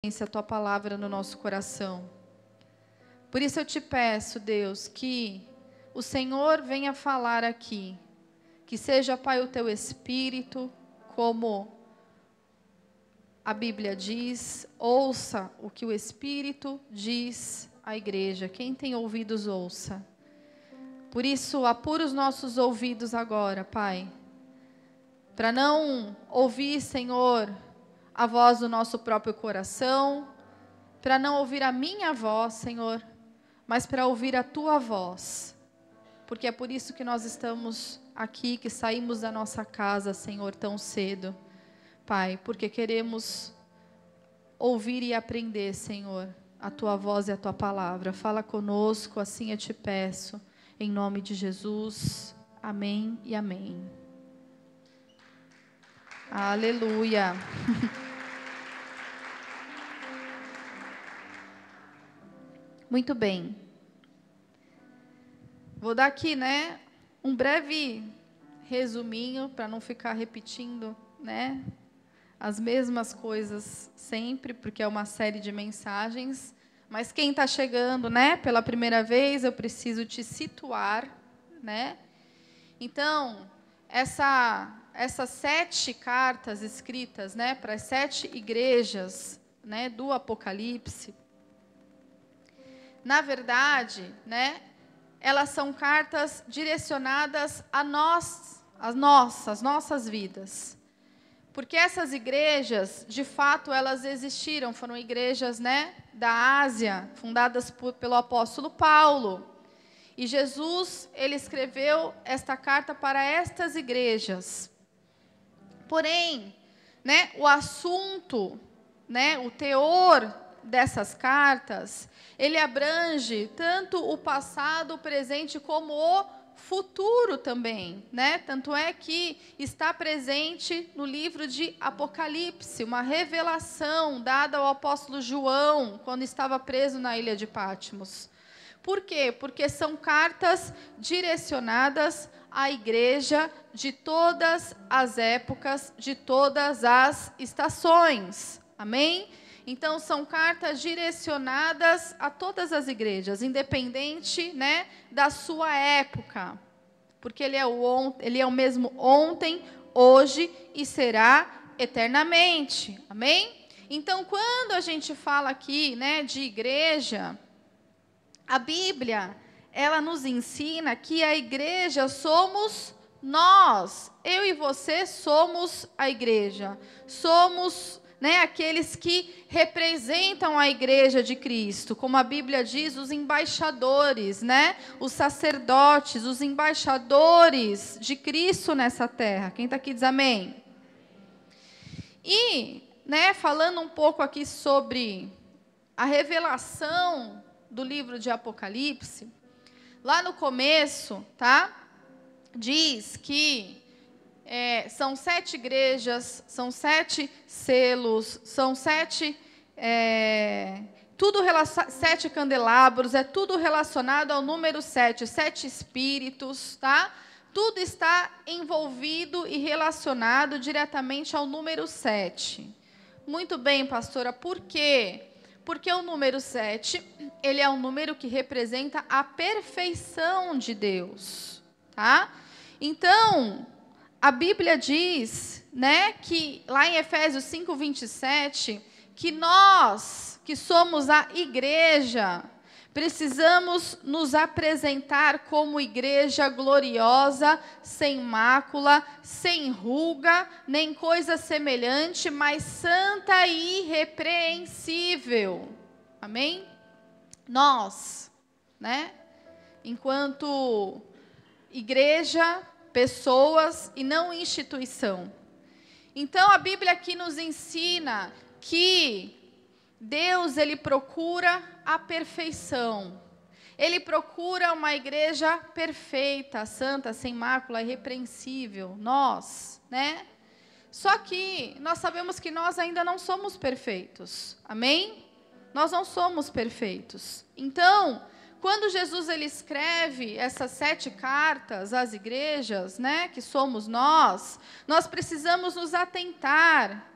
a tua palavra no nosso coração. Por isso eu te peço, Deus, que o Senhor venha falar aqui, que seja, Pai, o teu Espírito, como a Bíblia diz, ouça o que o Espírito diz à igreja. Quem tem ouvidos, ouça. Por isso, apura os nossos ouvidos agora, Pai, para não ouvir, Senhor, a voz do nosso próprio coração, para não ouvir a minha voz, Senhor, mas para ouvir a tua voz, porque é por isso que nós estamos aqui, que saímos da nossa casa, Senhor, tão cedo, Pai, porque queremos ouvir e aprender, Senhor, a tua voz e a tua palavra. Fala conosco, assim eu te peço, em nome de Jesus, amém e amém. Aleluia. Muito bem. Vou dar aqui, um breve resuminho para não ficar repetindo, as mesmas coisas sempre, porque é uma série de mensagens. Mas quem está chegando, pela primeira vez, eu preciso te situar, Então, essas 7 cartas escritas, para as 7 igrejas, do Apocalipse, na verdade, elas são cartas direcionadas a nós, às nossas vidas. Porque essas igrejas, de fato, elas existiram, foram igrejas, da Ásia, fundadas pelo apóstolo Paulo. E Jesus, ele escreveu esta carta para estas igrejas. Porém, o assunto, o teor dessas cartas, ele abrange tanto o passado, o presente, como o futuro também, Tanto é que está presente no livro de Apocalipse, uma revelação dada ao apóstolo João, quando estava preso na ilha de Patmos. Por quê? Porque são cartas direcionadas à igreja de todas as épocas, de todas as estações. Amém? Então, são cartas direcionadas a todas as igrejas, independente, da sua época. Porque ele é o mesmo ontem, hoje e será eternamente. Amém? Então, quando a gente fala aqui, de igreja, a Bíblia, ela nos ensina que a igreja somos nós. Eu e você somos a igreja. Somos aqueles que representam a igreja de Cristo, como a Bíblia diz, os embaixadores, os sacerdotes, os embaixadores de Cristo nessa terra. Quem está aqui diz amém. E, falando um pouco aqui sobre a revelação do livro de Apocalipse, lá no começo, diz que são 7 igrejas, são 7 selos, são 7 candelabros, é tudo relacionado ao número 7, 7 espíritos, Tudo está envolvido e relacionado diretamente ao número 7. Muito bem, pastora, por quê? Porque o número 7, ele é um número que representa a perfeição de Deus, Então, a Bíblia diz, que lá em Efésios 5:27, que nós, que somos a igreja, precisamos nos apresentar como igreja gloriosa, sem mácula, sem ruga, nem coisa semelhante, mas santa e irrepreensível. Amém? Nós, enquanto igreja, pessoas e não instituição. Então, a Bíblia aqui nos ensina que Deus, ele procura a perfeição. Ele procura uma igreja perfeita, santa, sem mácula, irrepreensível. Nós, Só que nós sabemos que nós ainda não somos perfeitos. Amém? Nós não somos perfeitos. Então, quando Jesus ele escreve essas 7 cartas às igrejas, que somos nós precisamos nos atentar.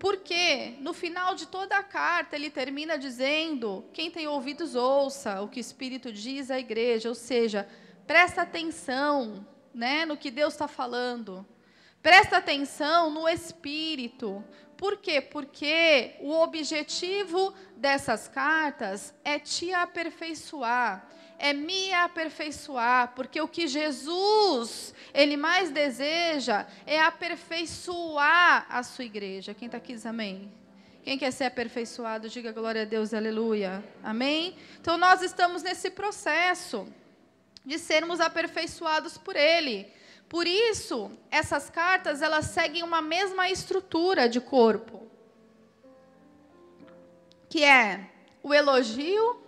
Porque no final de toda a carta ele termina dizendo: quem tem ouvidos ouça o que o Espírito diz à igreja, ou seja, presta atenção, né, no que Deus está falando. Presta atenção no Espírito. Por quê? Porque o objetivo dessas cartas é te aperfeiçoar, é me aperfeiçoar, porque o que Jesus, ele mais deseja é aperfeiçoar a sua igreja. Quem está aqui diz amém? Quem quer ser aperfeiçoado, diga glória a Deus, aleluia. Amém? Então nós estamos nesse processo de sermos aperfeiçoados por Ele. Por isso, essas cartas, elas seguem uma mesma estrutura de corpo, que é o elogio.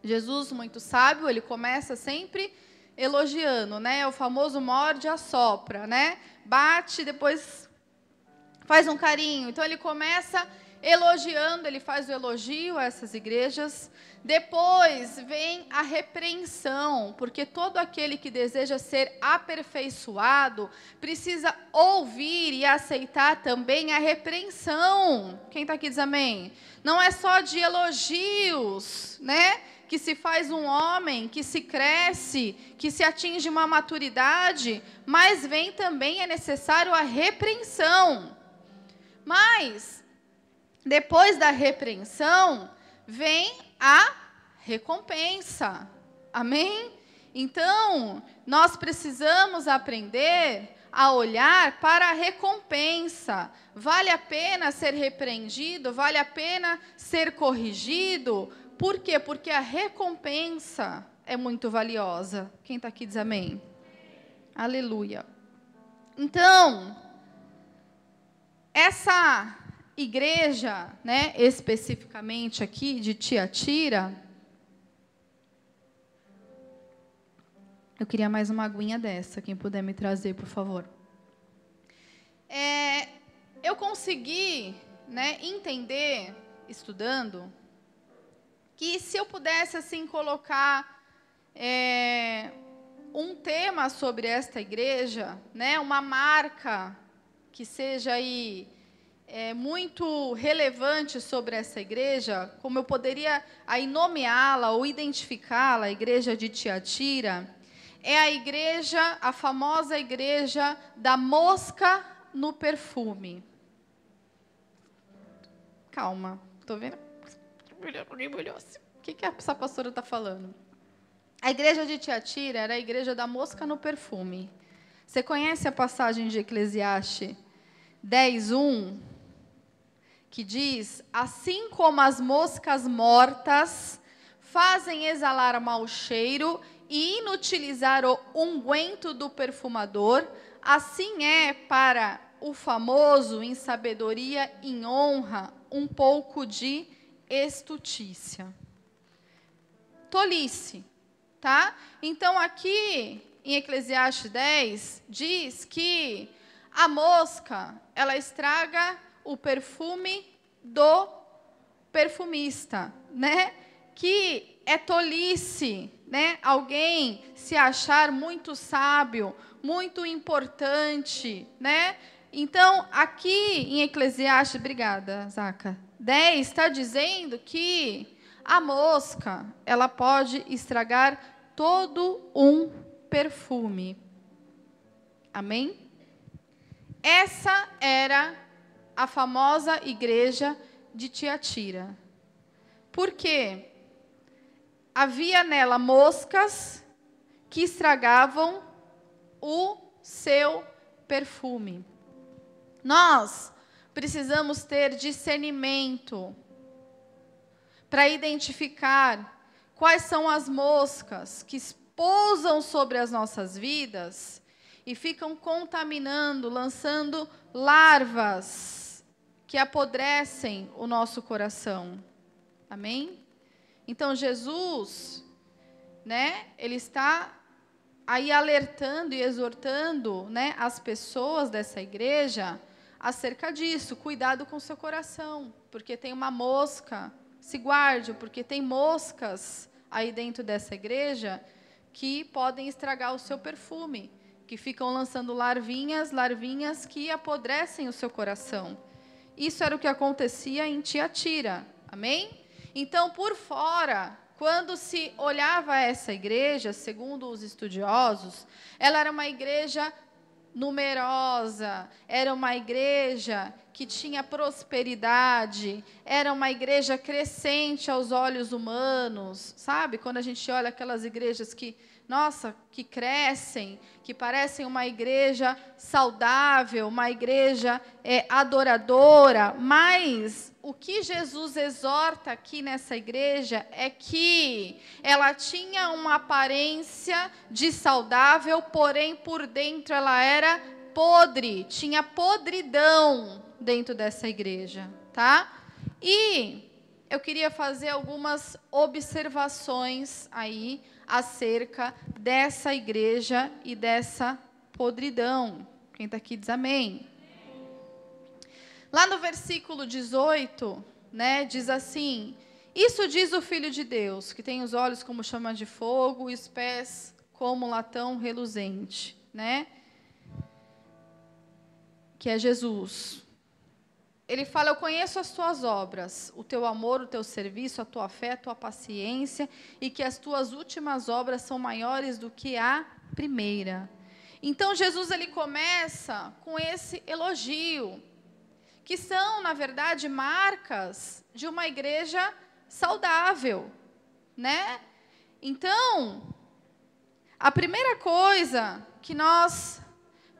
Jesus, muito sábio, ele começa sempre elogiando, né? O famoso morde e assopra, né? Bate, depois faz um carinho. Então, ele começa elogiando, ele faz o elogio a essas igrejas. Depois vem a repreensão, porque todo aquele que deseja ser aperfeiçoado precisa ouvir e aceitar também a repreensão. Quem está aqui diz amém? Não é só de elogios, né, que se faz um homem, que se cresce, que se atinge uma maturidade, mas vem também, é necessário a repreensão. Mas, depois da repreensão, vem a recompensa. Amém? Então, nós precisamos aprender a olhar para a recompensa. Vale a pena ser repreendido? Vale a pena ser corrigido? Por quê? Porque a recompensa é muito valiosa. Quem está aqui diz amém? Aleluia. Então, essa igreja, né, especificamente aqui de Tiatira, eu queria mais uma aguinha dessa, quem puder me trazer, por favor. Eu consegui, né, entender, estudando, que se eu pudesse assim colocar um tema sobre esta igreja, né, uma marca que seja aí muito relevante sobre essa igreja, como eu poderia aí nomeá-la ou identificá-la, a igreja de Tiatira, é a igreja, a famosa igreja da mosca no perfume. Calma, estou vendo? O que essa pastora está falando? A igreja de Tiatira era a igreja da mosca no perfume. Você conhece a passagem de Eclesiastes 10:1? Que diz: assim como as moscas mortas fazem exalar mau cheiro e inutilizar o unguento do perfumador, assim é para o famoso em sabedoria, em honra, um pouco de estutícia. Tolice, tá? Então aqui em Eclesiastes 10 diz que a mosca, ela estraga o perfume do perfumista, né? Que é tolice, né? Alguém se achar muito sábio, muito importante, né? Então, aqui em Eclesiastes, obrigada, Zaca, 10 está dizendo que a mosca, ela pode estragar todo um perfume. Amém? Essa era a famosa igreja de Tiatira. Por quê? Havia nela moscas que estragavam o seu perfume. Nós precisamos ter discernimento para identificar quais são as moscas que pousam sobre as nossas vidas e ficam contaminando, lançando larvas que apodrecem o nosso coração. Amém? Então, Jesus, né, ele está aí alertando e exortando, né, as pessoas dessa igreja acerca disso. Cuidado com o seu coração, porque tem uma mosca, se guarde, porque tem moscas aí dentro dessa igreja que podem estragar o seu perfume, que ficam lançando larvinhas que apodrecem o seu coração. Isso era o que acontecia em Tiatira. Amém? Então, por fora, quando se olhava essa igreja, segundo os estudiosos, ela era uma igreja numerosa, era uma igreja que tinha prosperidade, era uma igreja crescente aos olhos humanos, sabe? Quando a gente olha aquelas igrejas que, nossa, que crescem, que parecem uma igreja saudável, uma igreja adoradora, mas o que Jesus exorta aqui nessa igreja é que ela tinha uma aparência de saudável, porém por dentro ela era podre, tinha podridão dentro dessa igreja, tá? E eu queria fazer algumas observações aí acerca dessa igreja e dessa podridão. Quem está aqui diz amém. Lá no versículo 18, né, diz assim: isso diz o Filho de Deus, que tem os olhos como chama de fogo e os pés como latão reluzente, né? Que é Jesus. Ele fala: eu conheço as tuas obras, o teu amor, o teu serviço, a tua fé, a tua paciência, e que as tuas últimas obras são maiores do que a primeira. Então, Jesus ele começa com esse elogio, que são, na verdade, marcas de uma igreja saudável, né? Então, a primeira coisa que nós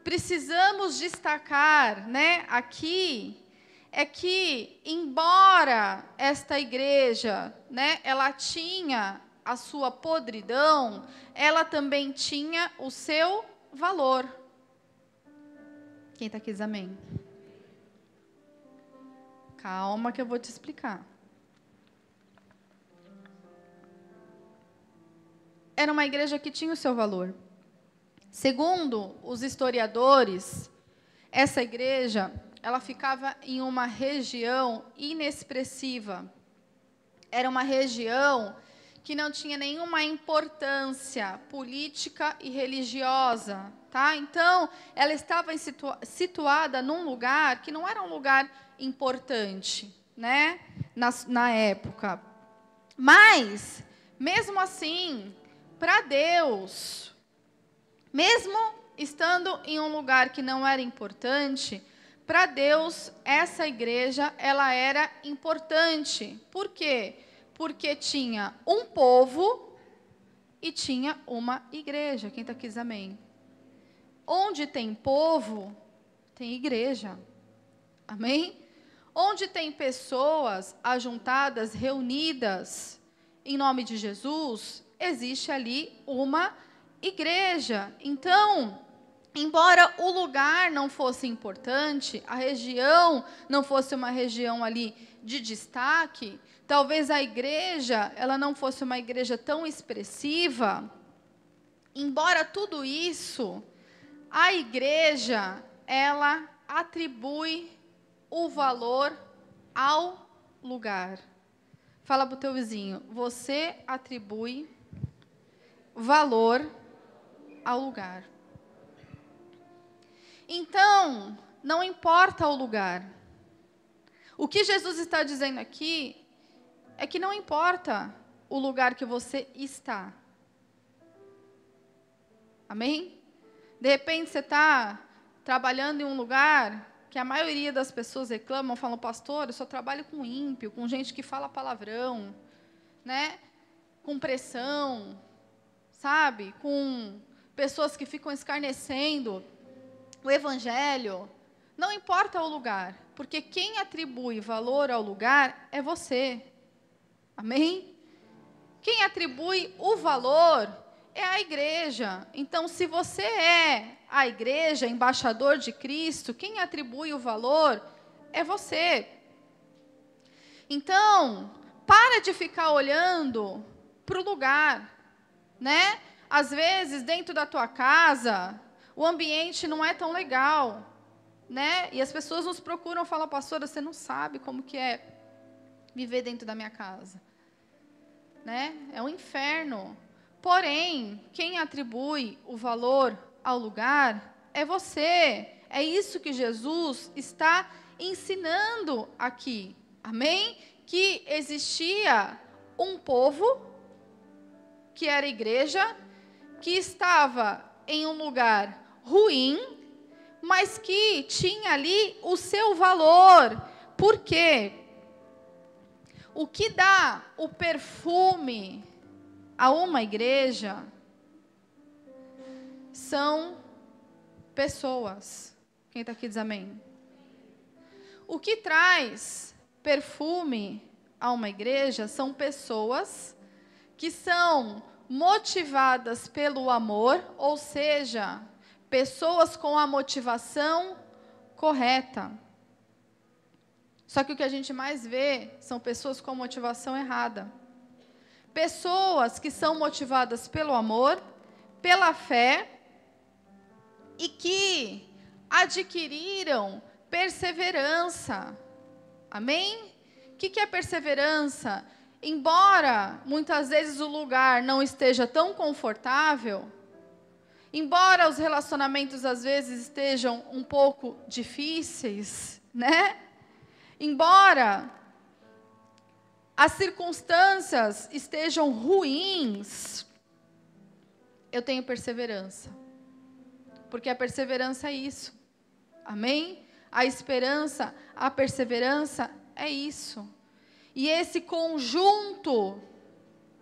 precisamos destacar, né, aqui, é que, embora esta igreja, né, ela tinha a sua podridão, ela também tinha o seu valor. Quem está aqui diz amém? Calma que eu vou te explicar. Era uma igreja que tinha o seu valor. Segundo os historiadores, essa igreja, ela ficava em uma região inexpressiva. Era uma região que não tinha nenhuma importância política e religiosa, tá? Então, ela estava situada num lugar que não era um lugar importante, né? Na época. Mas, mesmo assim, para Deus, mesmo estando em um lugar que não era importante, para Deus, essa igreja, ela era importante. Por quê? Porque tinha um povo e tinha uma igreja. Quem está aqui diz amém? Onde tem povo, tem igreja. Amém? Onde tem pessoas ajuntadas, reunidas, em nome de Jesus, existe ali uma igreja. Então, embora o lugar não fosse importante, a região não fosse uma região ali de destaque, talvez a igreja, ela não fosse uma igreja tão expressiva, embora tudo isso, a igreja, ela atribui o valor ao lugar. Fala para o teu vizinho, você atribui valor ao lugar. Então, não importa o lugar. O que Jesus está dizendo aqui é que não importa o lugar que você está. Amém? De repente você está trabalhando em um lugar que a maioria das pessoas reclamam, falam: pastor, eu só trabalho com ímpio, com gente que fala palavrão, né? Com pressão, sabe? Com pessoas que ficam escarnecendo o evangelho. Não importa o lugar, porque quem atribui valor ao lugar é você. Amém? Quem atribui o valor é a igreja. Então, se você é a igreja, embaixador de Cristo, quem atribui o valor é você. Então, para de ficar olhando para o lugar, né? Às vezes, dentro da tua casa, o ambiente não é tão legal, né? E as pessoas nos procuram e falam: pastora, você não sabe como que é viver dentro da minha casa, né? É um inferno. Porém, quem atribui o valor ao lugar é você. É isso que Jesus está ensinando aqui, amém? Que existia um povo, que era a igreja, que estava em um lugar ruim, mas que tinha ali o seu valor. Por quê? O que dá o perfume a uma igreja são pessoas. Quem está aqui diz amém. O que traz perfume a uma igreja são pessoas que são motivadas pelo amor, ou seja, pessoas com a motivação correta. Só que o que a gente mais vê são pessoas com a motivação errada. Pessoas que são motivadas pelo amor, pela fé, e que adquiriram perseverança. Amém? O que é perseverança? Embora muitas vezes o lugar não esteja tão confortável, embora os relacionamentos às vezes estejam um pouco difíceis, né? Embora as circunstâncias estejam ruins, eu tenho perseverança. Porque a perseverança é isso. Amém? A esperança, a perseverança é isso. E esse conjunto,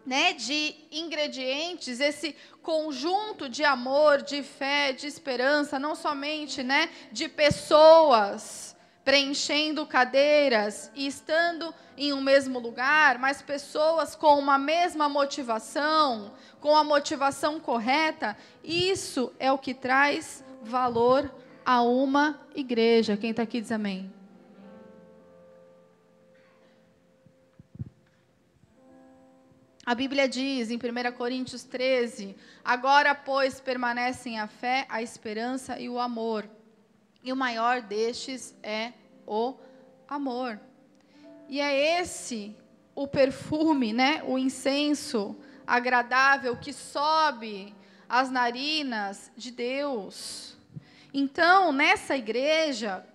né, de ingredientes, esse conjunto de amor, de fé, de esperança, não somente, né, de pessoas preenchendo cadeiras e estando em um mesmo lugar, mas pessoas com uma mesma motivação, com a motivação correta, isso é o que traz valor a uma igreja. Quem está aqui diz amém. A Bíblia diz em 1 Coríntios 13, agora, pois, permanecem a fé, a esperança e o amor. E o maior destes é o amor. E é esse o perfume, né? O incenso agradável que sobe às narinas de Deus. Então, nessa igreja,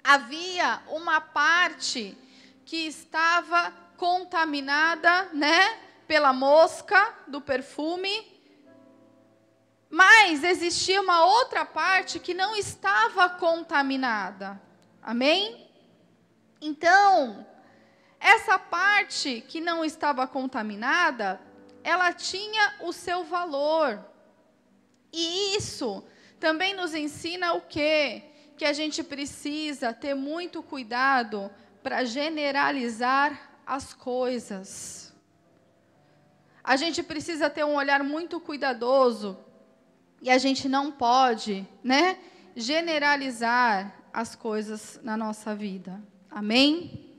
havia uma parte que estava contaminada, né? Pela mosca do perfume. Mas existia uma outra parte que não estava contaminada. Amém? Então, essa parte que não estava contaminada, ela tinha o seu valor. E isso também nos ensina o quê? Que a gente precisa ter muito cuidado para generalizar as coisas. A gente precisa ter um olhar muito cuidadoso. E a gente não pode, né, generalizar as coisas na nossa vida. Amém?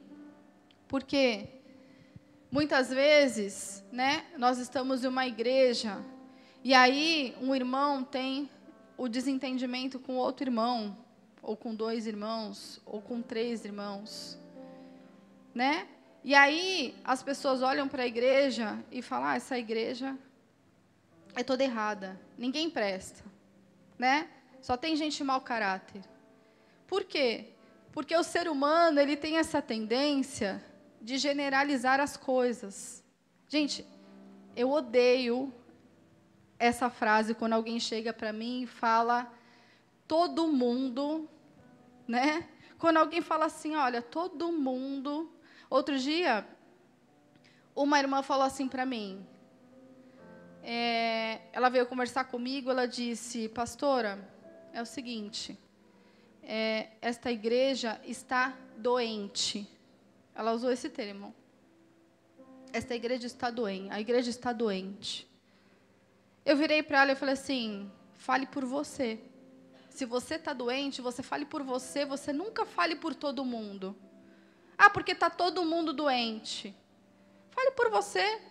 Porque muitas vezes, né, nós estamos em uma igreja e aí um irmão tem o desentendimento com outro irmão, ou com 2 irmãos, ou com 3 irmãos, né? E aí as pessoas olham para a igreja e falam, essa igreja é toda errada, ninguém presta, né? Só tem gente mau caráter. Por quê? Porque o ser humano, ele tem essa tendência de generalizar as coisas. Gente, eu odeio essa frase quando alguém chega para mim e fala, todo mundo, né? Quando alguém fala assim, olha, todo mundo... Outro dia, uma irmã falou assim para mim, ela veio conversar comigo, ela disse, pastora, é o seguinte, esta igreja está doente. Ela usou esse termo. Esta igreja está doente, a igreja está doente. Eu virei para ela e falei assim, fale por você. Se você está doente, você fale por você, você nunca fale por todo mundo. Ah, porque está todo mundo doente. Fale por você.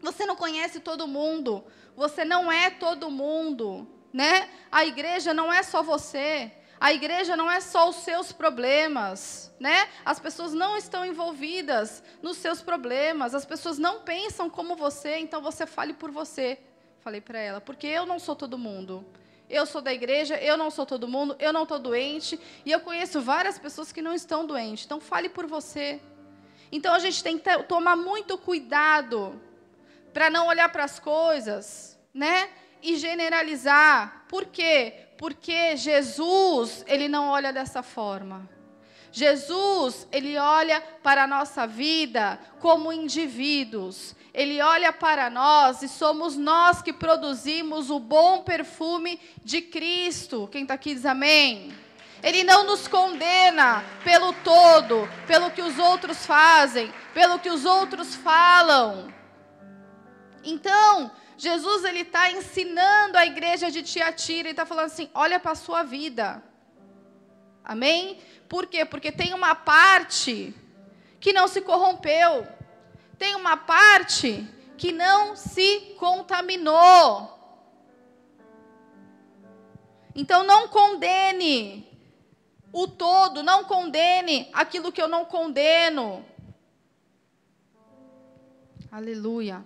Você não conhece todo mundo. Você não é todo mundo, né? A igreja não é só você. A igreja não é só os seus problemas, né? As pessoas não estão envolvidas nos seus problemas. As pessoas não pensam como você, então você fale por você. Falei para ela, porque eu não sou todo mundo. Eu sou da igreja, eu não sou todo mundo, eu não estou doente. E eu conheço várias pessoas que não estão doentes. Então, fale por você. Então, a gente tem que tomar muito cuidado para não olhar para as coisas, né? E generalizar. Por quê? Porque Jesus, ele não olha dessa forma. Jesus, ele olha para a nossa vida como indivíduos. Ele olha para nós e somos nós que produzimos o bom perfume de Cristo. Quem está aqui diz amém. Ele não nos condena pelo todo, pelo que os outros fazem, pelo que os outros falam. Então, Jesus, ele está ensinando a igreja de Tiatira, ele está falando assim, olha para a sua vida. Amém? Por quê? Porque tem uma parte que não se corrompeu. Tem uma parte que não se contaminou. Então não condene o todo, não condene aquilo que eu não condeno. Aleluia.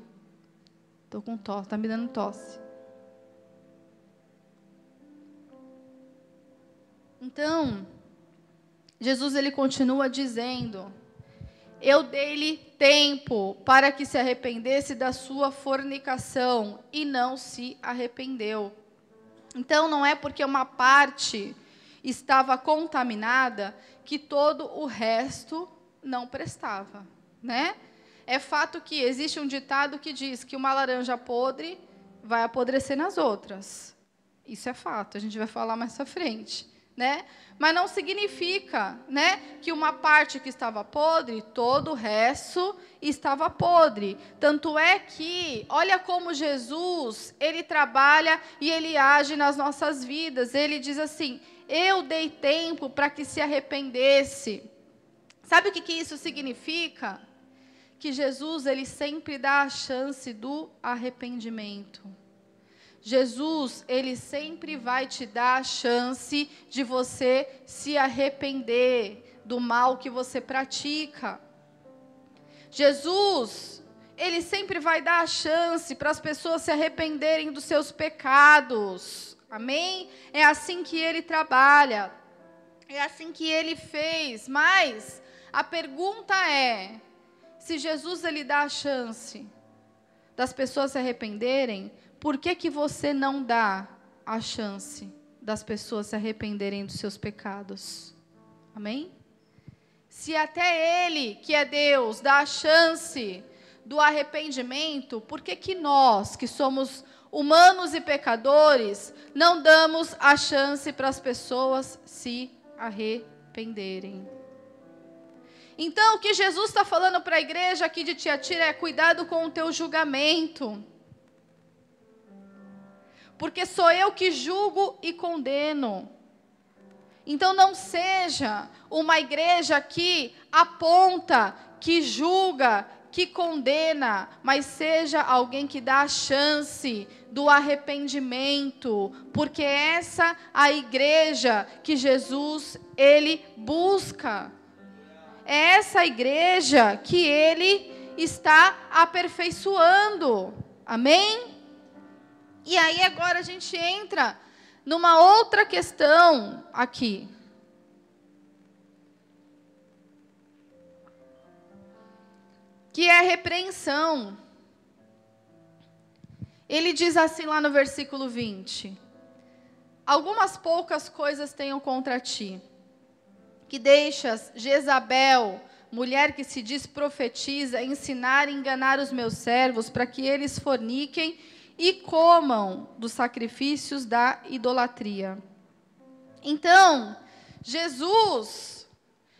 Estou com tosse, está me dando tosse. Então, Jesus ele continua dizendo, eu dei-lhe tempo para que se arrependesse da sua fornicação e não se arrependeu. Então, não é porque uma parte estava contaminada que todo o resto não prestava, né? É fato que existe um ditado que diz que uma laranja podre vai apodrecer nas outras. Isso é fato, a gente vai falar mais à frente, né? Mas não significa, né, que uma parte que estava podre, todo o resto estava podre. Tanto é que, olha como Jesus, ele trabalha e ele age nas nossas vidas. Ele diz assim, eu dei tempo para que se arrependesse. Sabe o que isso significa? Que Jesus, ele sempre dá a chance do arrependimento. Jesus, ele sempre vai te dar a chance de você se arrepender do mal que você pratica. Jesus, ele sempre vai dar a chance para as pessoas se arrependerem dos seus pecados. Amém? É assim que ele trabalha. É assim que ele fez. Mas a pergunta é, se Jesus ele dá a chance das pessoas se arrependerem, por que você não dá a chance das pessoas se arrependerem dos seus pecados? Amém? Se até Ele, que é Deus, dá a chance do arrependimento, por que nós, que somos humanos e pecadores, não damos a chance para as pessoas se arrependerem? Então, o que Jesus está falando para a igreja aqui de Tiatira é cuidado com o teu julgamento. Porque sou eu que julgo e condeno. Então não seja uma igreja que aponta, que julga, que condena, mas seja alguém que dá a chance do arrependimento, porque essa é a igreja que Jesus, ele busca. É essa igreja que ele está aperfeiçoando. Amém? E aí agora a gente entra numa outra questão aqui. Que é a repreensão. Ele diz assim lá no versículo 20. Algumas poucas coisas tenho contra ti, que deixas Jezabel, mulher que se diz profetiza, ensinar e enganar os meus servos, para que eles forniquem e comam dos sacrifícios da idolatria. Então, Jesus,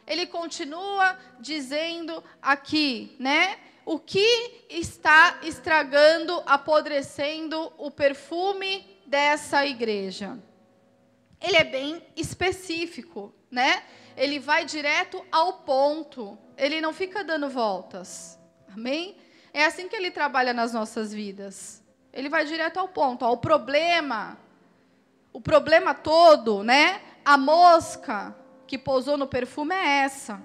ele continua dizendo aqui, né? O que está estragando, apodrecendo o perfume dessa igreja? Ele é bem específico, né? Ele vai direto ao ponto. Ele não fica dando voltas. Amém? É assim que ele trabalha nas nossas vidas. Ele vai direto ao ponto. Ó, o problema todo, né? A mosca que pousou no perfume é essa,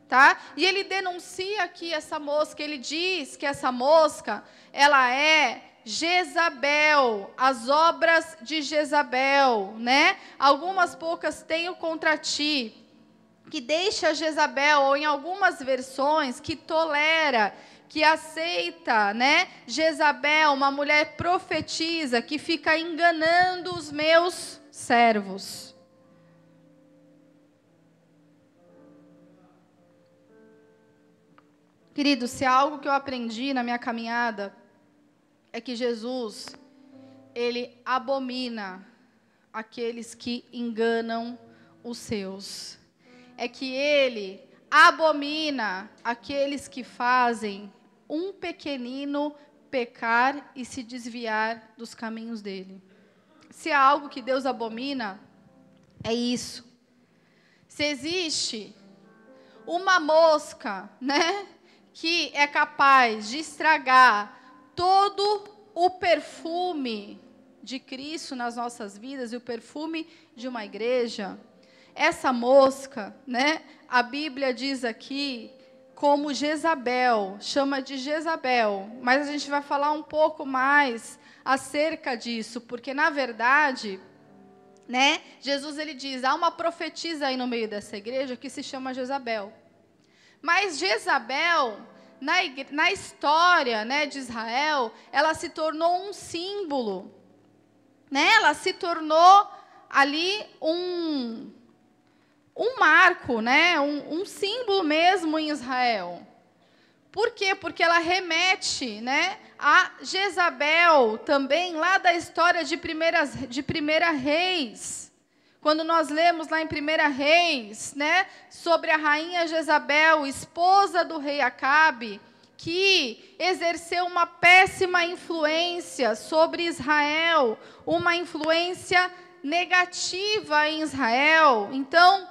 tá? E ele denuncia aqui essa mosca. Ele diz que essa mosca, ela é Jezabel, as obras de Jezabel, né? Algumas poucas tenho contra ti, que deixa Jezabel, ou em algumas versões, que tolera, que aceita, né? Jezabel, uma mulher profetisa, que fica enganando os meus servos. Querido, se há algo que eu aprendi na minha caminhada, é que Jesus, ele abomina aqueles que enganam os seus. É que ele abomina aqueles que fazem um pequenino pecar e se desviar dos caminhos dele. Se há algo que Deus abomina, é isso. Se existe uma mosca, né, que é capaz de estragar todo o perfume de Cristo nas nossas vidas e o perfume de uma igreja, essa mosca, né, a Bíblia diz aqui como Jezabel, chama de Jezabel, mas a gente vai falar um pouco mais acerca disso, porque na verdade, né, Jesus ele diz, há uma profetisa aí no meio dessa igreja que se chama Jezabel. Mas Jezabel, na história, né, de Israel, ela se tornou um símbolo, né? Ela se tornou ali um marco, né? Um símbolo mesmo em Israel. Por quê? Porque ela remete, né, a Jezabel também, lá da história de Primeira Reis. Quando nós lemos lá em 1 Reis, né, sobre a rainha Jezabel, esposa do rei Acabe, que exerceu uma péssima influência sobre Israel, uma influência negativa em Israel. Então,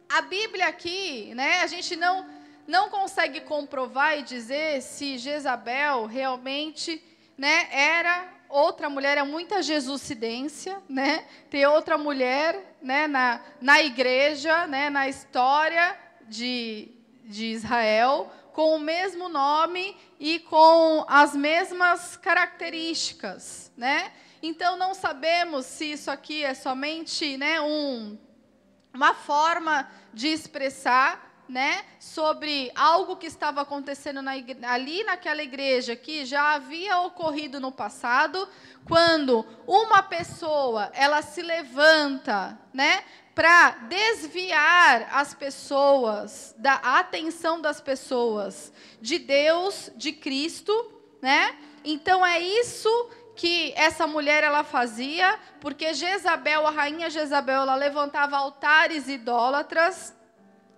a Bíblia aqui, né, a gente não consegue comprovar e dizer se Jezabel realmente, né, era outra mulher, é muita jesucidência, né? Ter outra mulher, né, na igreja, né, na história de Israel, com o mesmo nome e com as mesmas características, né? Então, não sabemos se isso aqui é somente, né, uma forma de expressar, né, sobre algo que estava acontecendo ali naquela igreja, que já havia ocorrido no passado, quando uma pessoa ela se levanta, né, para desviar as pessoas, da atenção das pessoas de Deus, de Cristo, né? Então é isso que essa mulher ela fazia, porque Jezabel, a rainha Jezabel, ela levantava altares idólatras,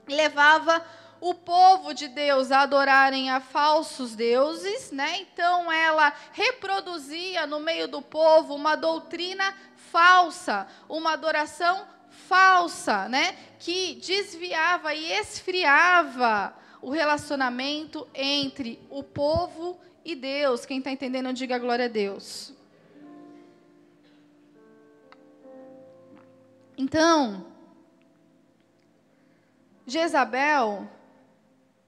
levava o povo de Deus a adorarem a falsos deuses, né? Então ela reproduzia no meio do povo uma doutrina falsa, uma adoração falsa, né? Que desviava e esfriava o relacionamento entre o povo e Deus. Quem está entendendo, diga glória a Deus. Então, Jezabel,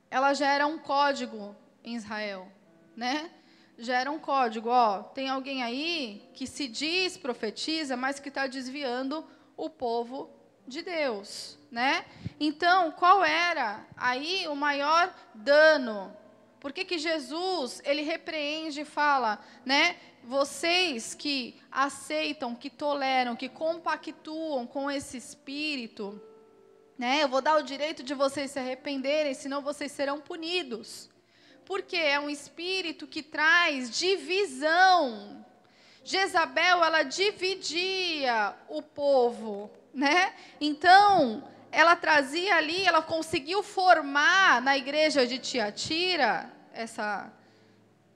ela já era um código em Israel, né? Já era um código, ó, tem alguém aí que se diz profetiza, mas que está desviando o povo de Deus, né? Então, qual era aí o maior dano? Por que Jesus, ele repreende e fala, né? Vocês que aceitam, que toleram, que compactuam com esse espírito, né? Eu vou dar o direito de vocês se arrependerem, senão vocês serão punidos. Porque é um espírito que traz divisão. Jezabel, ela dividia o povo, né? Então, ela trazia ali, ela conseguiu formar na igreja de Tiatira, essa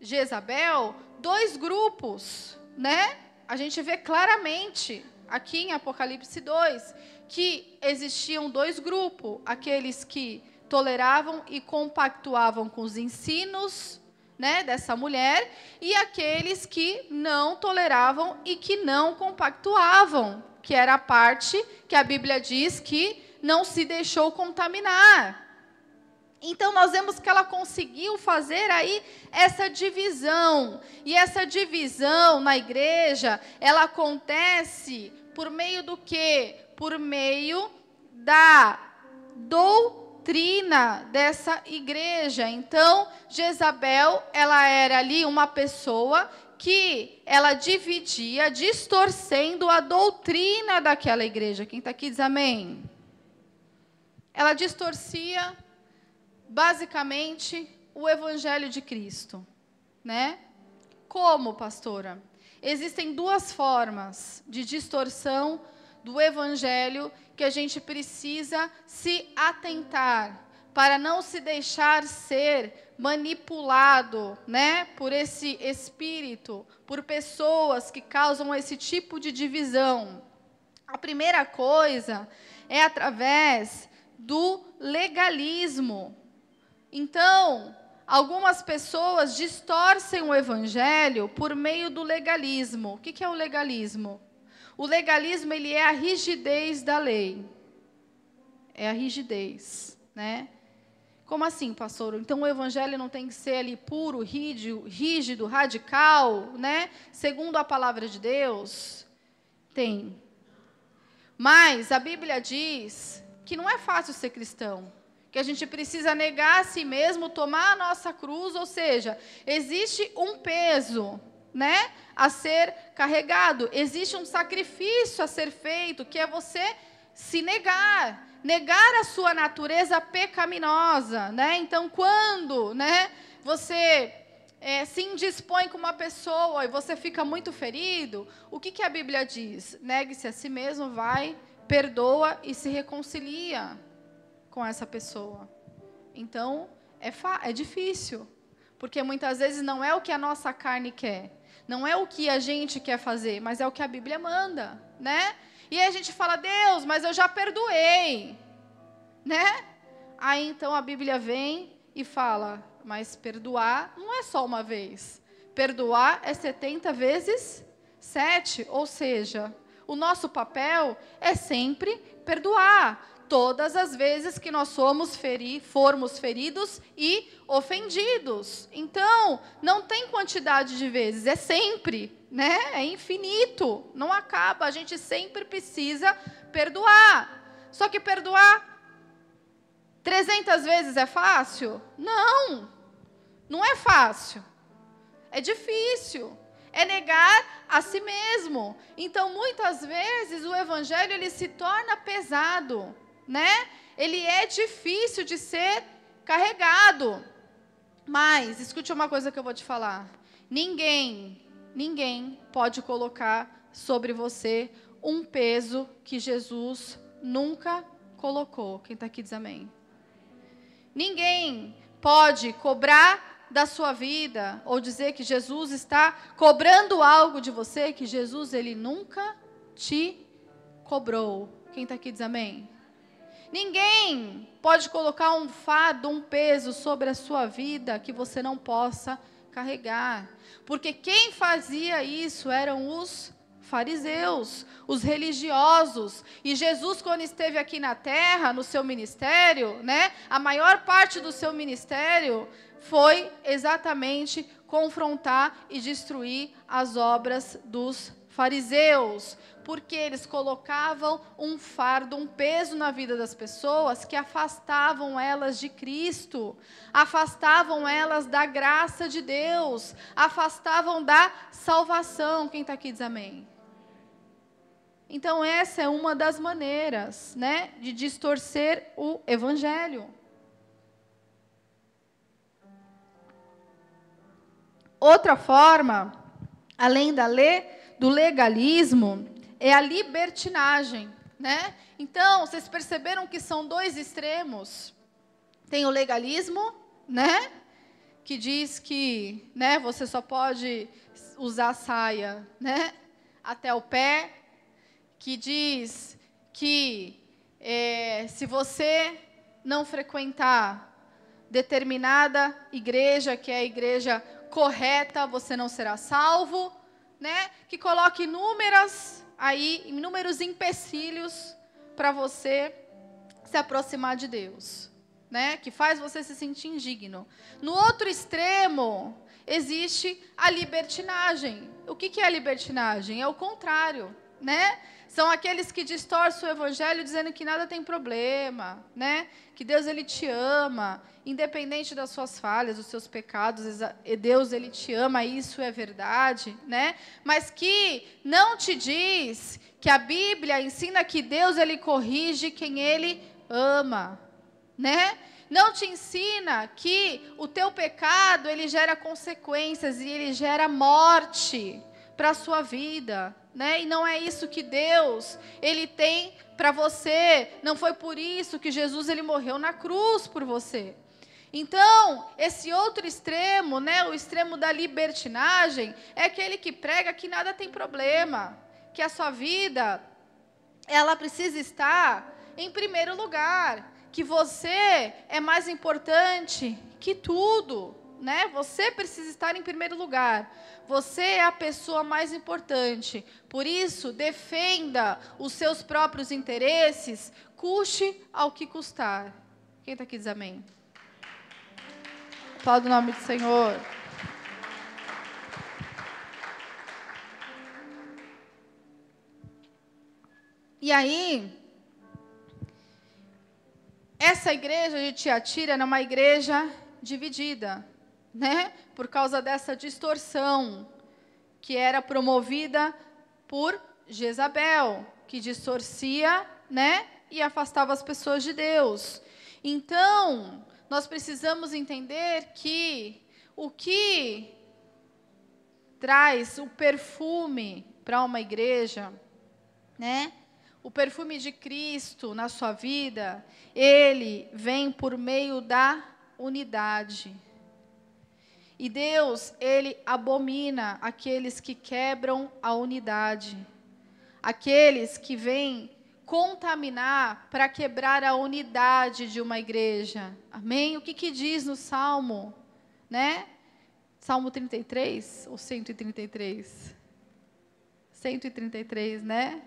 Jezabel, 2 grupos, né? A gente vê claramente aqui em Apocalipse 2, que existiam 2 grupos, aqueles que toleravam e compactuavam com os ensinos, né, dessa mulher, e aqueles que não toleravam e que não compactuavam, que era a parte que a Bíblia diz que não se deixou contaminar. Então, nós vemos que ela conseguiu fazer aí essa divisão. E essa divisão na igreja, ela acontece por meio do quê? Por meio da doutrina dessa igreja. Então, Jezabel, ela era ali uma pessoa que ela dividia, distorcendo a doutrina daquela igreja. Quem está aqui diz amém. Ela distorcia basicamente o evangelho de Cristo, né? Como, pastora? Existem duas formas de distorção do evangelho que a gente precisa se atentar para não se deixar ser manipulado, né, por esse espírito, por pessoas que causam esse tipo de divisão. A primeira coisa é através do legalismo. Então, algumas pessoas distorcem o evangelho por meio do legalismo. O que é o legalismo? O legalismo, ele é a rigidez da lei. É a rigidez, né? Como assim, pastor? Então o evangelho não tem que ser ali puro, rígido, radical, né? Segundo a palavra de Deus? Tem. Mas a Bíblia diz que não é fácil ser cristão. Que a gente precisa negar a si mesmo, tomar a nossa cruz, ou seja, existe um peso, né, a ser carregado, existe um sacrifício a ser feito, que é você se negar a sua natureza pecaminosa, né? Então, quando, né, você se indispõe com uma pessoa e você fica muito ferido, o que a Bíblia diz? Negue-se a si mesmo, vai, perdoa e se reconcilia com essa pessoa. Então, é difícil, porque muitas vezes não é o que a nossa carne quer, não é o que a gente quer fazer, mas é o que a Bíblia manda, né? E aí a gente fala, Deus, mas eu já perdoei, né? Aí então a Bíblia vem e fala, mas perdoar não é só uma vez, perdoar é 70 vezes 7, ou seja, o nosso papel é sempre perdoar, todas as vezes que nós formos feridos e ofendidos. Então, não tem quantidade de vezes, é sempre, né? É infinito, não acaba. A gente sempre precisa perdoar. Só que perdoar 300 vezes é fácil? Não, não é fácil. É difícil. É negar a si mesmo. Então, muitas vezes, o evangelho ele se torna pesado, né? Ele é difícil de ser carregado. Mas, escute uma coisa que eu vou te falar. Ninguém pode colocar sobre você um peso que Jesus nunca colocou. Quem está aqui diz amém. Ninguém pode cobrar da sua vida, ou dizer que Jesus está cobrando algo de você, que Jesus ele nunca te cobrou. Quem está aqui diz amém. Ninguém pode colocar um fardo, um peso sobre a sua vida que você não possa carregar. Porque quem fazia isso eram os fariseus, os religiosos. E Jesus, quando esteve aqui na terra, no seu ministério, né, a maior parte do seu ministério foi exatamente confrontar e destruir as obras dos fariseus, porque eles colocavam um fardo, um peso na vida das pessoas que afastavam elas de Cristo, afastavam elas da graça de Deus, afastavam da salvação. Quem está aqui diz amém. Então essa é uma das maneiras, né, de distorcer o evangelho. Outra forma, além do legalismo, é a libertinagem, né? Então, vocês perceberam que são dois extremos? Tem o legalismo, né? Que diz que, né, você só pode usar saia, né, até o pé. Que diz que se você não frequentar determinada igreja, que é a igreja correta, você não será salvo, né? Que coloque inúmeros empecilhos para você se aproximar de Deus, né? Que faz você se sentir indigno. No outro extremo, existe a libertinagem. O que é a libertinagem? É o contrário, né? São aqueles que distorcem o evangelho dizendo que nada tem problema, né? Que Deus, ele te ama, independente das suas falhas, dos seus pecados, Deus, ele te ama, isso é verdade, né? Mas que não te diz que a Bíblia ensina que Deus, ele corrige quem ele ama, né? Não te ensina que o teu pecado, ele gera consequências e ele gera morte para a sua vida, né? E não é isso que Deus, ele tem para você. Não foi por isso que Jesus, ele morreu na cruz por você. Então, esse outro extremo, né, o extremo da libertinagem, é aquele que prega que nada tem problema, que a sua vida, ela precisa estar em primeiro lugar, que você é mais importante que tudo, né? Você precisa estar em primeiro lugar. Você é a pessoa mais importante. Por isso, defenda os seus próprios interesses, custe ao que custar. Quem está aqui diz amém? Aplauda o nome do Senhor. E aí, essa igreja de Tiatira era uma igreja dividida, né? Por causa dessa distorção que era promovida por Jezabel, que distorcia, né? E afastava as pessoas de Deus. Então, nós precisamos entender que o que traz o perfume para uma igreja, né? O perfume de Cristo na sua vida, ele vem por meio da unidade. E Deus, ele abomina aqueles que quebram a unidade. Aqueles que vêm contaminar para quebrar a unidade de uma igreja. Amém? O que diz no Salmo, né? Salmo 33 ou 133? 133, né?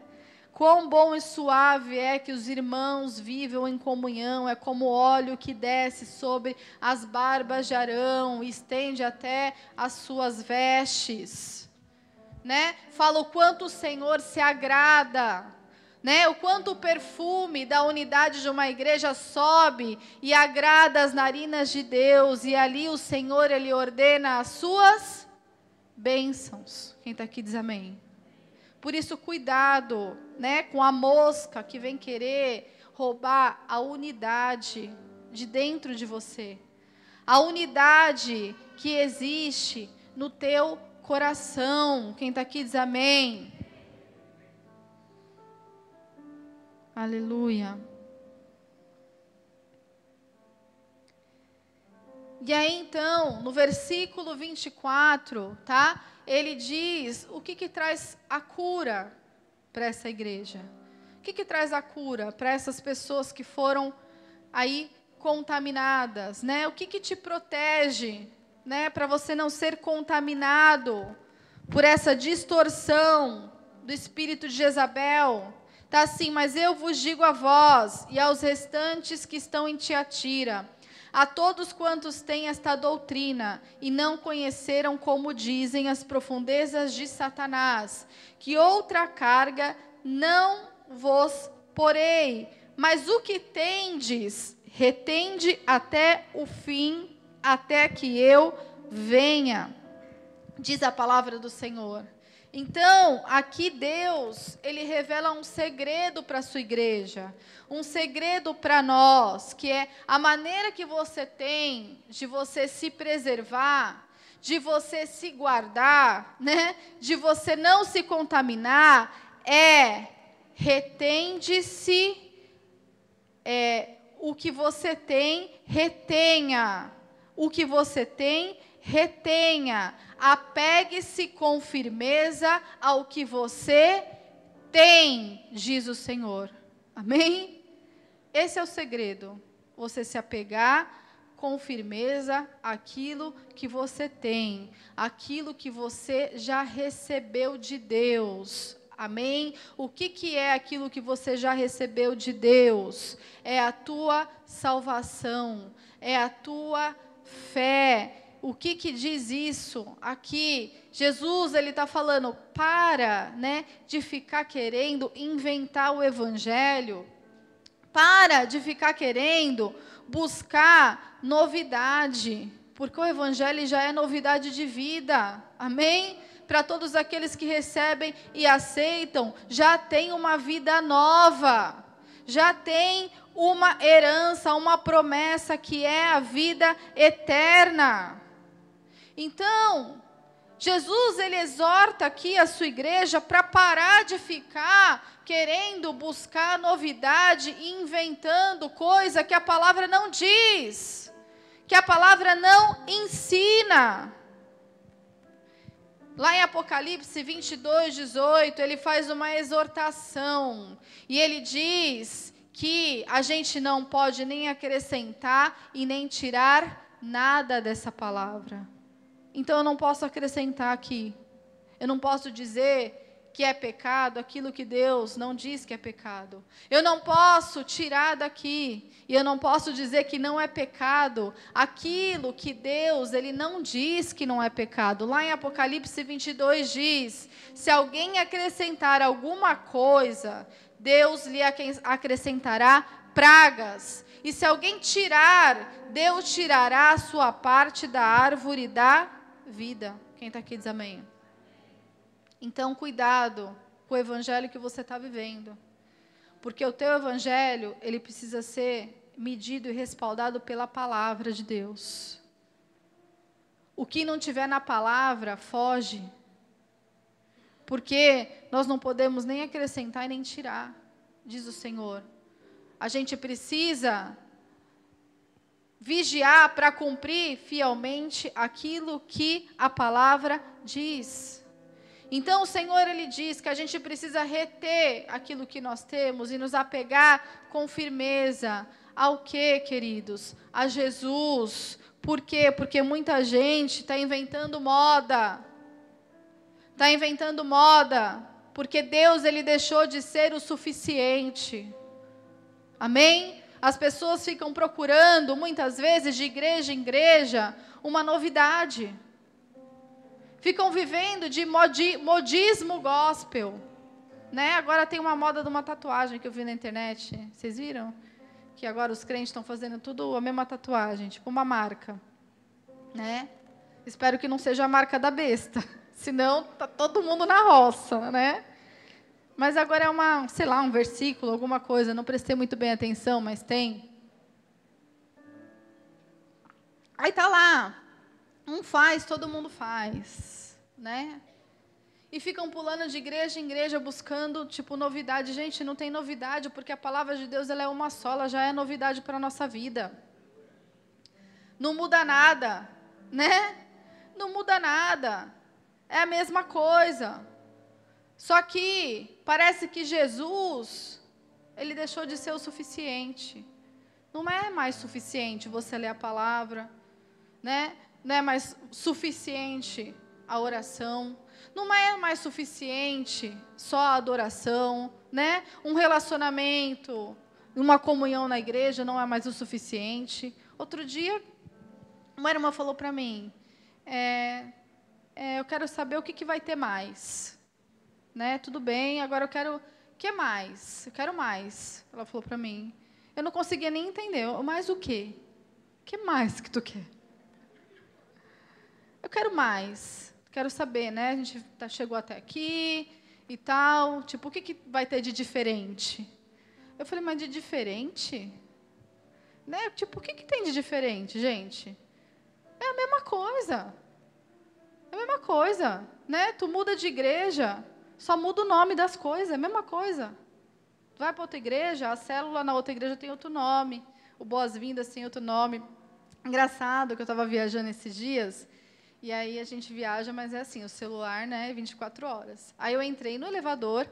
Quão bom e suave é que os irmãos vivam em comunhão, é como óleo que desce sobre as barbas de Arão e estende até as suas vestes, né? Fala o quanto o Senhor se agrada, né? O quanto o perfume da unidade de uma igreja sobe e agrada as narinas de Deus, e ali o Senhor, ele ordena as suas bênçãos. Quem está aqui diz amém. Por isso, cuidado, né, com a mosca que vem querer roubar a unidade de dentro de você. A unidade que existe no teu coração. Quem está aqui diz amém. Aleluia. E aí, então, no versículo 24, tá? Ele diz o que traz a cura para essa igreja. O que traz a cura para essas pessoas que foram aí contaminadas, né? O que te protege, né? Para você não ser contaminado por essa distorção do espírito de Jezabel. Tá assim, mas eu vos digo a vós e aos restantes que estão em Tiatira, a todos quantos têm esta doutrina e não conheceram, como dizem, as profundezas de Satanás, que outra carga não vos porei, mas o que tendes, retende até o fim, até que eu venha, diz a palavra do Senhor. Então, aqui Deus, ele revela um segredo para a sua igreja, um segredo para nós, que é a maneira que você tem de você se preservar, de você se guardar, né? De você não se contaminar, retende-se, o que você tem, retenha. O que você tem, retenha. Apegue-se com firmeza ao que você tem, diz o Senhor. Amém? Esse é o segredo. Você se apegar com firmeza àquilo que você tem, aquilo que você já recebeu de Deus. Amém? O que é aquilo que você já recebeu de Deus? É a tua salvação, é a tua fé. O que diz isso aqui? Jesus, ele está falando, para, né, de ficar querendo inventar o evangelho. Para de ficar querendo buscar novidade, porque o evangelho já é novidade de vida. Amém? Para todos aqueles que recebem e aceitam, já tem uma vida nova, já tem uma herança, uma promessa que é a vida eterna. Então, Jesus, ele exorta aqui a sua igreja para parar de ficar querendo buscar novidade e inventando coisa que a palavra não diz, que a palavra não ensina. Lá em Apocalipse 22:18, ele faz uma exortação. E ele diz que a gente não pode nem acrescentar e nem tirar nada dessa palavra. Então eu não posso acrescentar aqui. Eu não posso dizer que é pecado aquilo que Deus não diz que é pecado. Eu não posso tirar daqui. E eu não posso dizer que não é pecado aquilo que Deus, ele não diz que não é pecado. Lá em Apocalipse 22 diz, se alguém acrescentar alguma coisa, Deus lhe acrescentará pragas. E se alguém tirar, Deus tirará a sua parte da árvore da vida. Quem está aqui diz amém. Então, cuidado com o evangelho que você está vivendo. Porque o teu evangelho, ele precisa ser medido e respaldado pela palavra de Deus. O que não tiver na palavra, foge. Porque nós não podemos nem acrescentar e nem tirar, diz o Senhor. A gente precisa vigiar para cumprir fielmente aquilo que a palavra diz. Então o Senhor, ele diz que a gente precisa reter aquilo que nós temos e nos apegar com firmeza ao que, queridos? A Jesus. Por quê? Porque muita gente está inventando moda. Está inventando moda, porque Deus, ele deixou de ser o suficiente. Amém? As pessoas ficam procurando, muitas vezes, de igreja em igreja, uma novidade. Ficam vivendo de modismo gospel. Né? Agora tem uma moda de uma tatuagem que eu vi na internet. Vocês viram? Que agora os crentes estão fazendo tudo a mesma tatuagem, tipo uma marca. Né? Espero que não seja a marca da besta. Senão, tá todo mundo na roça, né? Mas agora é sei lá, um versículo, alguma coisa. Não prestei muito bem atenção, mas tem. Aí tá lá. Um faz, todo mundo faz, né? E ficam pulando de igreja em igreja buscando, tipo, novidade. Gente, não tem novidade, porque a palavra de Deus, ela é uma só, ela já é novidade para a nossa vida. Não muda nada, né? Não muda nada. É a mesma coisa. Só que parece que Jesus, ele deixou de ser o suficiente. Não é mais suficiente você ler a palavra, né? Não é mais suficiente a oração. Não é mais suficiente só a adoração, né? Um relacionamento, uma comunhão na igreja não é mais o suficiente. Outro dia, uma irmã falou para mim, eu quero saber o que vai ter mais. Né? Tudo bem, agora eu quero... O que mais? Eu quero mais. Ela falou para mim. Eu não conseguia nem entender. Mais o quê? O que mais que tu quer? Eu quero mais. Quero saber, né? A gente chegou até aqui e tal. Tipo, o que vai ter de diferente? Eu falei, mas de diferente? Né? Tipo, o que tem de diferente, gente? É a mesma coisa. É a mesma coisa. Né? Tu muda de igreja, só muda o nome das coisas, é a mesma coisa. Tu vai para outra igreja, a célula na outra igreja tem outro nome, o Boas-Vindas tem outro nome. Engraçado que eu estava viajando esses dias, e aí a gente viaja, mas é assim, o celular, né, 24 horas. Aí eu entrei no elevador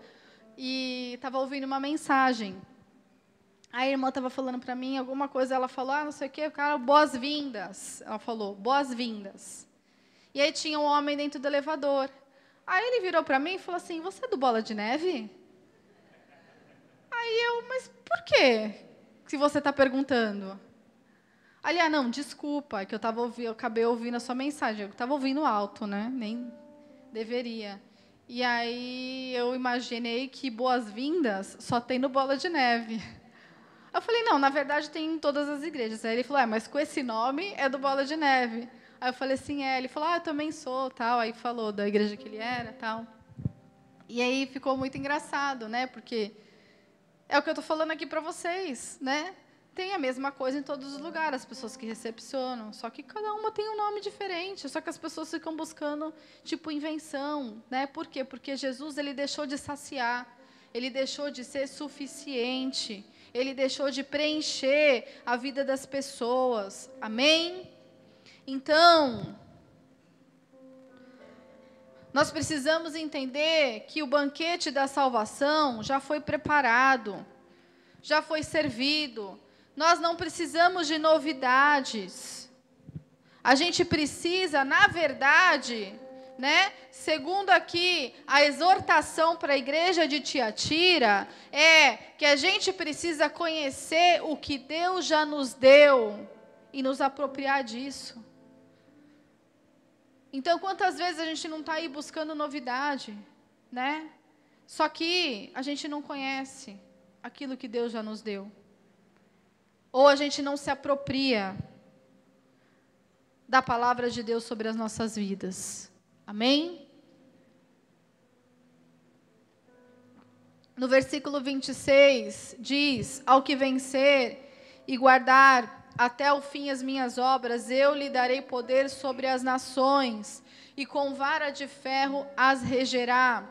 e estava ouvindo uma mensagem. Aí a irmã estava falando para mim alguma coisa, ela falou, não sei o quê, o cara, boas-vindas. Ela falou, boas-vindas. E aí tinha um homem dentro do elevador. Aí ele virou para mim e falou assim, você é do Bola de Neve? Aí eu, mas por quê? Se você está perguntando. Ali, não, desculpa, é que eu acabei ouvindo a sua mensagem. Eu estava ouvindo alto, né? Nem deveria. E aí eu imaginei que boas-vindas só tem no Bola de Neve. Eu falei, não, na verdade tem em todas as igrejas. Aí ele falou, mas com esse nome é do Bola de Neve. Aí eu falei assim, Ele falou, eu também sou, tal. Aí falou da igreja que ele era, tal. E aí ficou muito engraçado, né? Porque é o que eu estou falando aqui para vocês, né? Tem a mesma coisa em todos os lugares, as pessoas que recepcionam, só que cada uma tem um nome diferente, só que as pessoas ficam buscando, tipo, invenção, né? Por quê? Porque Jesus, ele deixou de saciar, ele deixou de ser suficiente, ele deixou de preencher a vida das pessoas, amém? Então, nós precisamos entender que o banquete da salvação já foi preparado, já foi servido. Nós não precisamos de novidades. A gente precisa, na verdade, né, segundo aqui a exortação para a igreja de Tiatira, é que a gente precisa conhecer o que Deus já nos deu e nos apropriar disso. Então, quantas vezes a gente não está aí buscando novidade, né? Só que a gente não conhece aquilo que Deus já nos deu. Ou a gente não se apropria da palavra de Deus sobre as nossas vidas. Amém? No versículo 26, diz, ao que vencer e guardar até o fim as minhas obras, eu lhe darei poder sobre as nações, e com vara de ferro as regerá,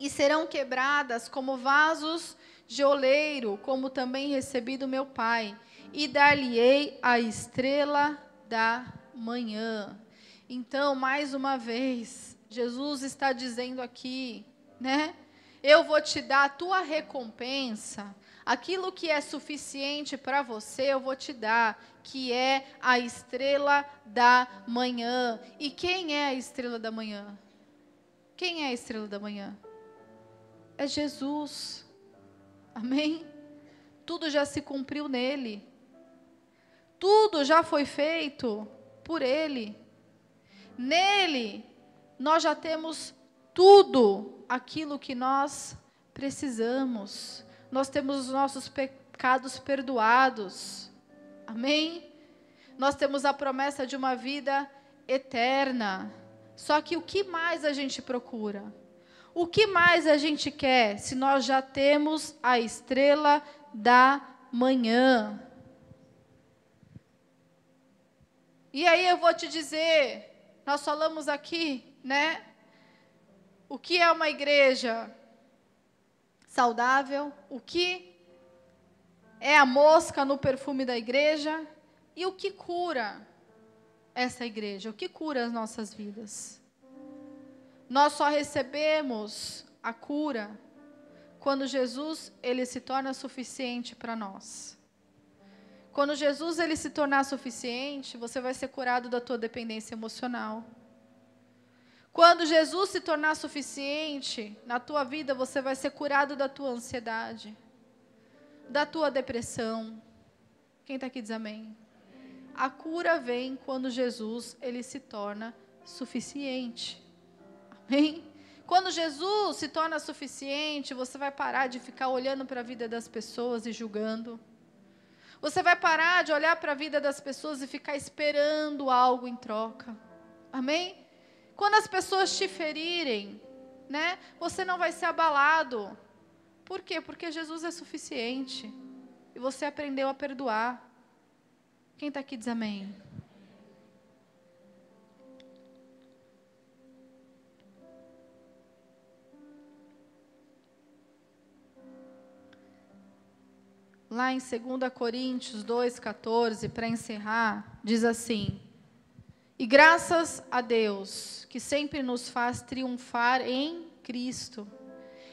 e serão quebradas como vasos de oleiro, como também recebi do meu Pai, e dar-lhe-ei a estrela da manhã. Então, mais uma vez, Jesus está dizendo aqui, né? Eu vou te dar a tua recompensa, aquilo que é suficiente para você, eu vou te dar, que é a estrela da manhã. E quem é a estrela da manhã? Quem é a estrela da manhã? É Jesus. Amém? Tudo já se cumpriu nele. Tudo já foi feito por Ele. Nele, nós já temos tudo aquilo que nós precisamos. Nós temos os nossos pecados perdoados. Amém? Nós temos a promessa de uma vida eterna. Só que o que mais a gente procura? O que mais a gente quer se nós já temos a estrela da manhã? E aí eu vou te dizer, nós falamos aqui, né? O que é uma igreja saudável? O que é a mosca no perfume da igreja? E o que cura essa igreja? O que cura as nossas vidas? Nós só recebemos a cura quando Jesus, ele se torna suficiente para nós. Quando Jesus ele se tornar suficiente, você vai ser curado da tua dependência emocional. Quando Jesus se tornar suficiente na tua vida, você vai ser curado da tua ansiedade, da tua depressão. Quem está aqui diz amém? A cura vem quando Jesus ele se torna suficiente. Amém? Quando Jesus se torna suficiente, você vai parar de ficar olhando para a vida das pessoas e julgando. Você vai parar de olhar para a vida das pessoas e ficar esperando algo em troca. Amém? Quando as pessoas te ferirem, né, você não vai ser abalado. Por quê? Porque Jesus é suficiente. E você aprendeu a perdoar. Quem está aqui diz amém? Lá em 2 Coríntios 2,14, para encerrar, diz assim: e graças a Deus, que sempre nos faz triunfar em Cristo,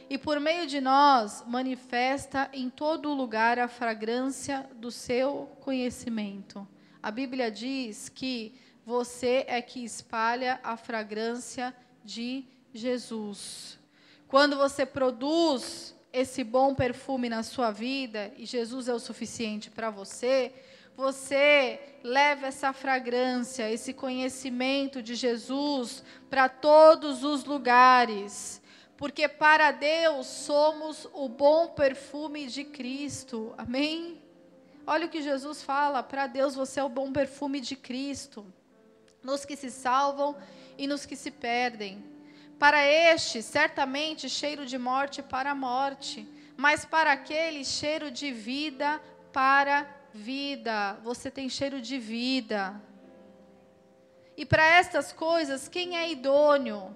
e por meio de nós manifesta em todo lugar a fragrância do seu conhecimento. A Bíblia diz que você é que espalha a fragrância de Jesus. Quando você produz esse bom perfume na sua vida, e Jesus é o suficiente para você, você leva essa fragrância, esse conhecimento de Jesus para todos os lugares. Porque para Deus somos o bom perfume de Cristo. Amém? Olha o que Jesus fala, para Deus você é o bom perfume de Cristo. Nos que se salvam e nos que se perdem. Para este, certamente, cheiro de morte para a morte, mas para aquele, cheiro de vida para vida. Você tem cheiro de vida. E para estas coisas, quem é idôneo?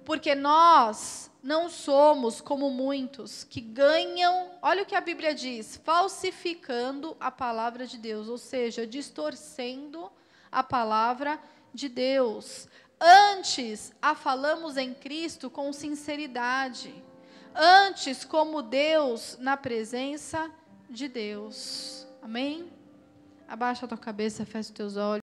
Porque nós não somos como muitos que ganham, olha o que a Bíblia diz, falsificando a palavra de Deus, ou seja, distorcendo a palavra de Deus. Antes, a falamos em Cristo com sinceridade. Antes, como Deus, na presença de Deus. Amém? Abaixa a tua cabeça, fecha os teus olhos.